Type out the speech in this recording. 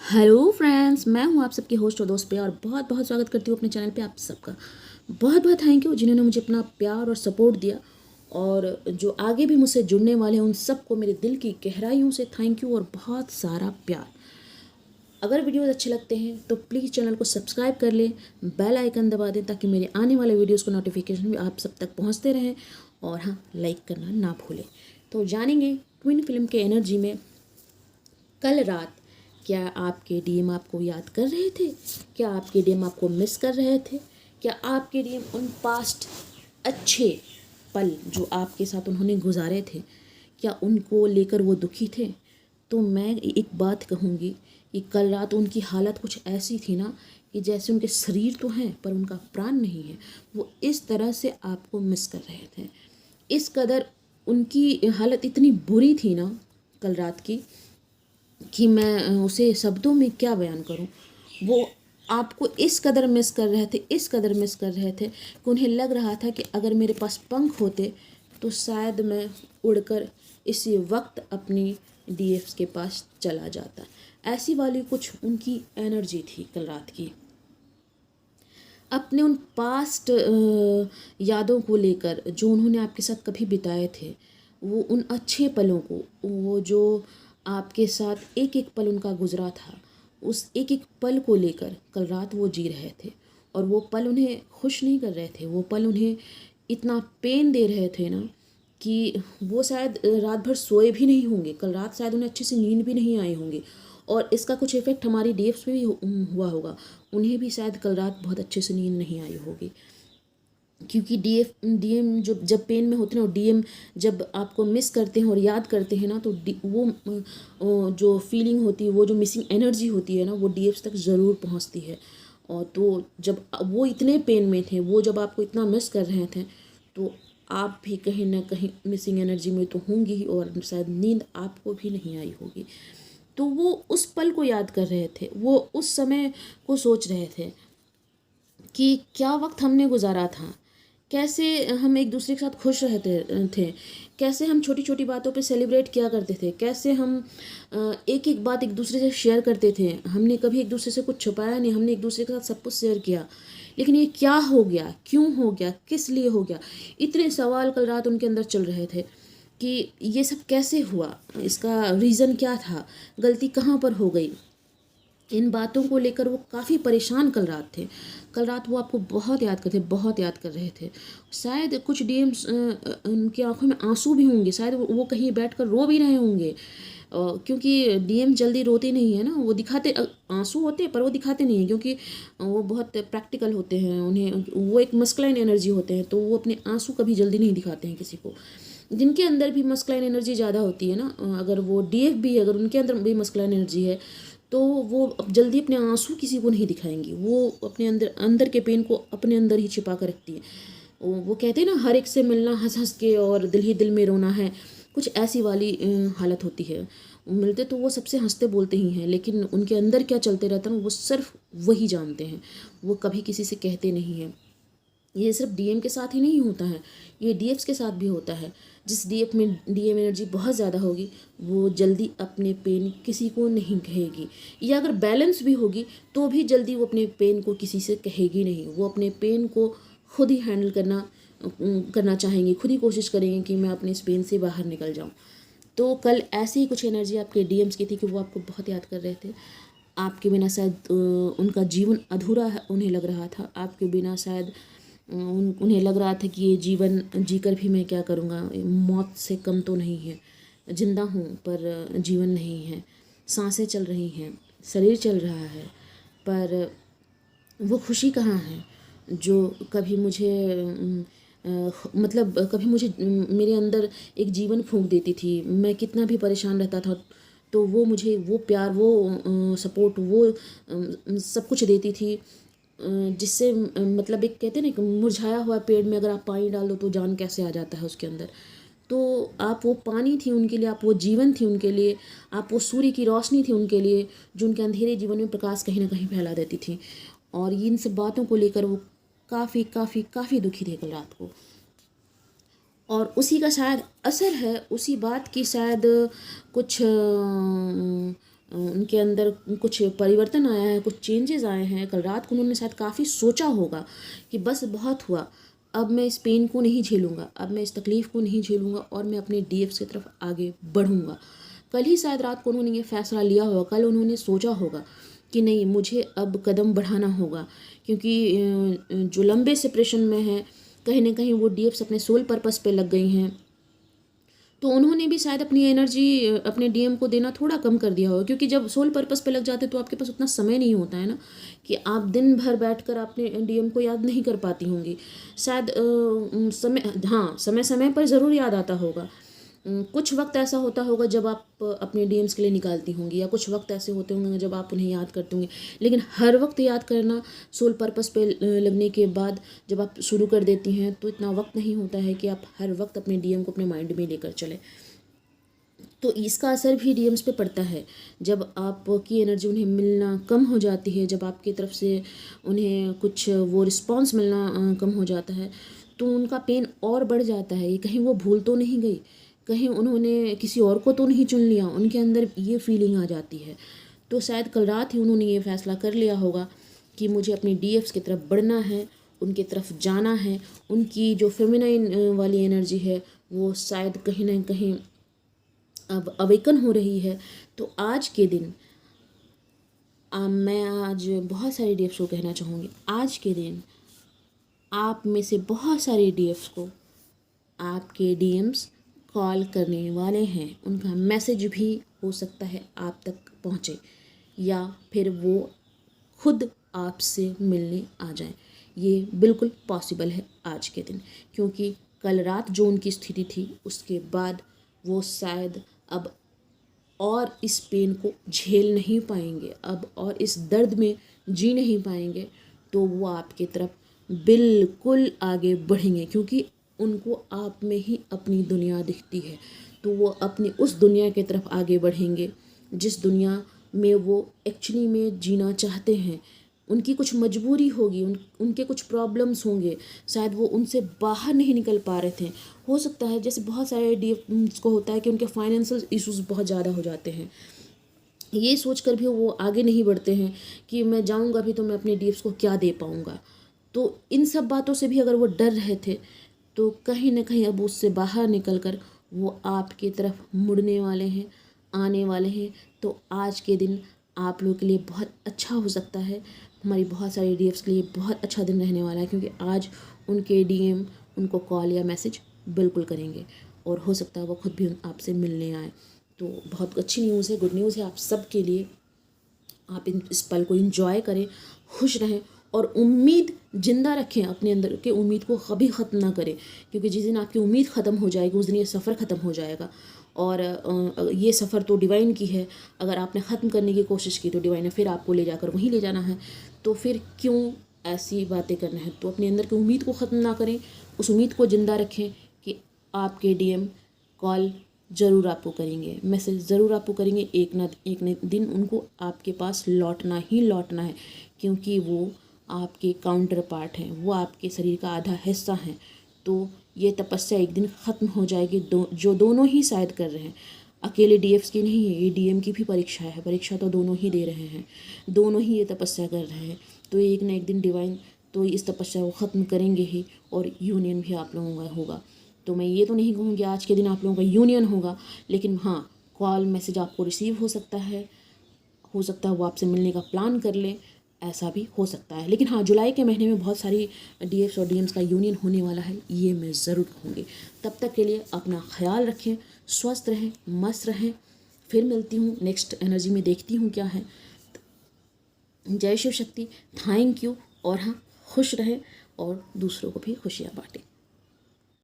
Hello friends, मैं हूं आप सबकी होस्ट और दोस्त पे और बहुत बहुत स्वागत करती हूं अपने चैनल पे आप सबका। बहुत बहुत थैंक यू जिन्होंने मुझे अपना प्यार और सपोर्ट दिया, और जो आगे भी मुझसे जुड़ने वाले हैं उन सबको मेरे दिल की गहराइयों से थैंक यू और बहुत सारा प्यार। अगर वीडियोस अच्छे लगते हैं तो प्लीज़ चैनल को सब्सक्राइब कर लें, बेल आइकन दबा दें ताकि मेरे आने वाले वीडियोस को नोटिफिकेशन भी आप सब तक पहुंचते रहें। और हाँ, लाइक करना ना भूलें। तो जानेंगे ट्विन फिल्म के एनर्जी में कल रात। क्या आपके डीएम आपको याद कर रहे थे? क्या आपके डीएम आपको मिस कर रहे थे? क्या आपके डीएम उन पास्ट अच्छे पल जो आपके साथ उन्होंने गुजारे थे, क्या उनको लेकर वो दुखी थे? तो मैं एक बात कहूँगी कि कल रात उनकी हालत कुछ ऐसी थी ना कि जैसे उनके शरीर तो हैं पर उनका प्राण नहीं है। वो इस तरह से आपको मिस कर रहे थे। इस कदर उनकी हालत इतनी बुरी थी ना कल रात की कि मैं उसे शब्दों में क्या बयान करूं। वो आपको इस कदर मिस कर रहे थे, इस कदर मिस कर रहे थे कि उन्हें लग रहा था कि अगर मेरे पास पंख होते तो शायद मैं उड़कर इसी वक्त अपनी डीएफ के पास चला जाता। ऐसी वाली कुछ उनकी एनर्जी थी कल रात की। अपने उन पास्ट यादों को लेकर जो उन्होंने आपके साथ कभी बिताए थे, वो उन अच्छे पलों को, वो जो आपके साथ एक एक पल उनका गुजरा था, उस एक एक पल को लेकर कल रात वो जी रहे थे। और वो पल उन्हें खुश नहीं कर रहे थे, वो पल उन्हें इतना पेन दे रहे थे ना कि वो शायद रात भर सोए भी नहीं होंगे। कल रात शायद उन्हें अच्छे से नींद भी नहीं आई होंगी, और इसका कुछ इफेक्ट हमारी डीएफ्स पे भी हुआ होगा। उन्हें भी शायद कल रात बहुत अच्छे से नींद नहीं आई होगी, क्योंकि डीएम जब पेन में होते हैं और डीएम जब आपको मिस करते हैं और याद करते हैं ना, तो जो फीलिंग होती है, वो जो मिसिंग एनर्जी होती है ना, वो डीएफ्स तक ज़रूर पहुंचती है। और तो जब वो इतने पेन में थे, वो जब आपको इतना मिस कर रहे थे, तो आप भी कहीं ना कहीं मिसिंग एनर्जी में तो होंगी ही, और शायद नींद आपको भी नहीं आई होगी। तो वो उस पल को याद कर रहे थे, वो उस समय को सोच रहे थे कि क्या वक्त हमने गुजारा था, कैसे हम एक दूसरे के साथ खुश रहते थे, कैसे हम छोटी छोटी बातों पे सेलिब्रेट किया करते थे, कैसे हम एक एक बात एक दूसरे से शेयर करते थे। हमने कभी एक दूसरे से कुछ छुपाया नहीं, हमने एक दूसरे के साथ सब कुछ शेयर किया। लेकिन ये क्या हो गया, क्यों हो गया, किस लिए हो गया? इतने सवाल कल रात उनके अंदर चल रहे थे कि ये सब कैसे हुआ, इसका रीज़न क्या था, गलती कहाँ पर हो गई। इन बातों को लेकर वो काफ़ी परेशान कल रात थे। कल रात वो आपको बहुत याद करते, बहुत याद कर रहे थे। शायद कुछ डीएम्स उनकी आंखों में आंसू भी होंगे, शायद वो कहीं बैठकर रो भी रहे होंगे, क्योंकि डीएम जल्दी रोते नहीं है ना। वो दिखाते आंसू होते हैं पर वो दिखाते नहीं हैं, क्योंकि वो बहुत प्रैक्टिकल होते हैं। उन्हें वो एक मस्कुलाइन एनर्जी होते हैं, तो वो अपने आंसू कभी जल्दी नहीं दिखाते हैं किसी को। जिनके अंदर भी मस्कुलाइन एनर्जी ज़्यादा होती है ना, अगर वो डीएफ भी अगर उनके अंदर भी मस्कुलाइन एनर्जी है, तो वो अब जल्दी अपने आंसू किसी को नहीं दिखाएंगी। वो अपने अंदर अंदर के पेन को अपने अंदर ही छिपा कर रखती है। वो कहते हैं ना, हर एक से मिलना हंस हंस के और दिल ही दिल में रोना है। कुछ ऐसी वाली हालत होती है। मिलते तो वो सबसे हंसते बोलते ही हैं, लेकिन उनके अंदर क्या चलते रहता है ना, वो सिर्फ वही जानते हैं। वो कभी किसी से कहते नहीं हैं। ये सिर्फ डीएम के साथ ही नहीं होता है, ये डीएफ्स के साथ भी होता है। जिस डीएफ में डीएम एनर्जी बहुत ज़्यादा होगी, वो जल्दी अपने पेन किसी को नहीं कहेगी, या अगर बैलेंस भी होगी तो भी जल्दी वो अपने पेन को किसी से कहेगी नहीं। वो अपने पेन को खुद ही हैंडल करना चाहेंगी, खुद ही कोशिश करेंगे कि मैं अपने इस पेन से बाहर निकल जाऊँ। तो कल ऐसी ही कुछ एनर्जी आपके डीएम्स की थी कि वो आपको बहुत याद कर रहे थे। आपके बिना शायद उनका जीवन अधूरा उन्हें लग रहा था। आपके बिना शायद उन्हें लग रहा था कि ये जीवन जीकर भी मैं क्या करूँगा, मौत से कम तो नहीं है। जिंदा हूँ पर जीवन नहीं है, सांसें चल रही हैं, शरीर चल रहा है, पर वो खुशी कहाँ है जो कभी मुझे मतलब कभी मुझे मेरे अंदर एक जीवन फूंक देती थी। मैं कितना भी परेशान रहता था तो वो मुझे वो प्यार, वो सपोर्ट, वो सब कुछ देती थी, जिससे मतलब एक कहते हैं ना, एक मुरझाया हुआ पेड़ में अगर आप पानी डाल दो तो जान कैसे आ जाता है उसके अंदर। तो आप वो पानी थी उनके लिए, आप वो जीवन थी उनके लिए, आप वो सूर्य की रोशनी थी उनके लिए, जो उनके अंधेरे जीवन में प्रकाश कहीं ना कहीं फैला देती थी। और इन सब बातों को लेकर वो काफ़ी काफ़ी काफ़ी दुखी थे कल रात को। और उसी का शायद असर है, उसी बात की शायद कुछ उनके अंदर कुछ परिवर्तन आया है, कुछ चेंजेस आए हैं। कल रात को उन्होंने शायद काफ़ी सोचा होगा कि बस बहुत हुआ, अब मैं इस पेन को नहीं झेलूँगा, अब मैं इस तकलीफ़ को नहीं झेलूँगा और मैं अपने डीएफ्स की तरफ आगे बढ़ूँगा। कल ही शायद रात को उन्होंने ये फ़ैसला लिया होगा, कल उन्होंने सोचा होगा कि नहीं, मुझे अब कदम बढ़ाना होगा, क्योंकि जो लंबे सेपरेशन में हैं, कहीं ना कहीं वो डीएफ्स अपने सोल पर्पस पे लग गई हैं। तो उन्होंने भी शायद अपनी एनर्जी अपने डीएम को देना थोड़ा कम कर दिया होगा, क्योंकि जब सोल पर्पस पे लग जाते तो आपके पास उतना समय नहीं होता है ना कि आप दिन भर बैठकर अपने डीएम को याद नहीं कर पाती होंगी। शायद समय, हाँ, समय समय पर ज़रूर याद आता होगा। कुछ वक्त ऐसा होता होगा जब आप अपने डीएम्स के लिए निकालती होंगी, या कुछ वक्त ऐसे होते होंगे जब आप उन्हें याद करते होंगे। लेकिन हर वक्त याद करना सोल पर्पस पे लगने के बाद जब आप शुरू कर देती हैं तो इतना वक्त नहीं होता है कि आप हर वक्त अपने डीएम को अपने माइंड में लेकर चले। तो इसका असर भी डीएम्स पे पड़ता है। जब आपकी एनर्जी उन्हें मिलना कम हो जाती है, जब आपकी तरफ से उन्हें कुछ वो रिस्पॉन्स मिलना कम हो जाता है, तो उनका पेन और बढ़ जाता है। ये कहीं वो भूल तो नहीं गई, कहीं उन्होंने किसी और को तो नहीं चुन लिया, उनके अंदर ये फीलिंग आ जाती है। तो शायद कल रात ही उन्होंने ये फैसला कर लिया होगा कि मुझे अपनी डीएफ्स की तरफ बढ़ना है, उनकी तरफ जाना है। उनकी जो फेमिनाइन वाली एनर्जी है वो शायद कहीं ना कहीं अब अवेकन हो रही है। तो आज के दिन मैं आज बहुत सारे डीएफ्स को कहना चाहूँगी, आज के दिन आप में से बहुत सारे डीएफ्स को आपके डीएम्स कॉल करने वाले हैं। उनका मैसेज भी हो सकता है आप तक पहुँचे, या फिर वो खुद आपसे मिलने आ जाएं। ये बिल्कुल पॉसिबल है आज के दिन, क्योंकि कल रात जो उनकी स्थिति थी उसके बाद वो शायद अब और इस पेन को झेल नहीं पाएंगे, अब और इस दर्द में जी नहीं पाएंगे। तो वो आपकी तरफ बिल्कुल आगे बढ़ेंगे, क्योंकि उनको आप में ही अपनी दुनिया दिखती है। तो वो अपनी उस दुनिया की तरफ आगे बढ़ेंगे जिस दुनिया में वो एक्चुअली में जीना चाहते हैं। उनकी कुछ मजबूरी होगी, उनके कुछ प्रॉब्लम्स होंगे, शायद वो उनसे बाहर नहीं निकल पा रहे थे। हो सकता है जैसे बहुत सारे डीएम्स को होता है कि उनके फाइनेंशियल इश्यूज बहुत ज़्यादा हो जाते हैं, ये सोच कर भी वो आगे नहीं बढ़ते हैं कि मैं जाऊंगा भी तो मैं अपने डीएम्स को क्या दे पाऊंगा। तो इन सब बातों से भी अगर वो डर रहे थे तो कहीं ना कहीं अब उससे बाहर निकल कर वो आपकी तरफ मुड़ने वाले हैं, आने वाले हैं। तो आज के दिन आप लोगों के लिए बहुत अच्छा हो सकता है, हमारी बहुत सारी डीएम्स के लिए बहुत अच्छा दिन रहने वाला है, क्योंकि आज उनके डीएम उनको कॉल या मैसेज बिल्कुल करेंगे, और हो सकता है वो खुद भी आपसे मिलने आए। तो बहुत अच्छी न्यूज़ है, गुड न्यूज़ है आप सब के लिए। आप इस पल को एंजॉय करें, खुश रहें और उम्मीद जिंदा रखें अपने अंदर के, उम्मीद को कभी ख़त्म ना करें, क्योंकि जिस दिन आपकी उम्मीद ख़त्म हो जाएगी उस दिन ये सफ़र ख़त्म हो जाएगा। और ये सफ़र तो डिवाइन की है, अगर आपने ख़त्म करने की कोशिश की तो डिवाइन ने फिर आपको ले जाकर वहीं ले जाना है। तो फिर क्यों ऐसी बातें करना है। तो अपने अंदर की उम्मीद को ख़त्म ना करें, उस उम्मीद को ज़िंदा रखें कि आपके डीएम कॉल ज़रूर आपको करेंगे, मैसेज ज़रूर आपको करेंगे। एक न दिन उनको आपके पास लौटना ही लौटना है, क्योंकि वो आपके काउंटर पार्ट हैं, वो आपके शरीर का आधा हिस्सा हैं। तो ये तपस्या एक दिन ख़त्म हो जाएगी, जो दोनों ही शायद कर रहे हैं। अकेले डीएफ्स की नहीं है, ये डीएम की भी परीक्षा है, परीक्षा तो दोनों ही दे रहे हैं, दोनों ही ये तपस्या कर रहे हैं। तो एक न एक दिन डिवाइन तो इस तपस्या को ख़त्म करेंगे ही, और यूनियन भी आप लोगों का होगा। तो मैं ये तो नहीं कहूँगी आज के दिन आप लोगों का यूनियन होगा, लेकिन हाँ, कॉल मैसेज आपको रिसीव हो सकता है, वो आपसे मिलने का प्लान कर लें, ऐसा भी हो सकता है। लेकिन हाँ, जुलाई के महीने में बहुत सारी डीएफ्स और डीएम्स का यूनियन होने वाला है, ये मैं ज़रूर कहूँगी। तब तक के लिए अपना ख्याल रखें, स्वस्थ रहें, मस्त रहें। फिर मिलती हूँ नेक्स्ट एनर्जी में, देखती हूँ क्या है। जय शिव शक्ति, थैंक यू। और हाँ, खुश रहें और दूसरों को भी खुशियाँ बांटें।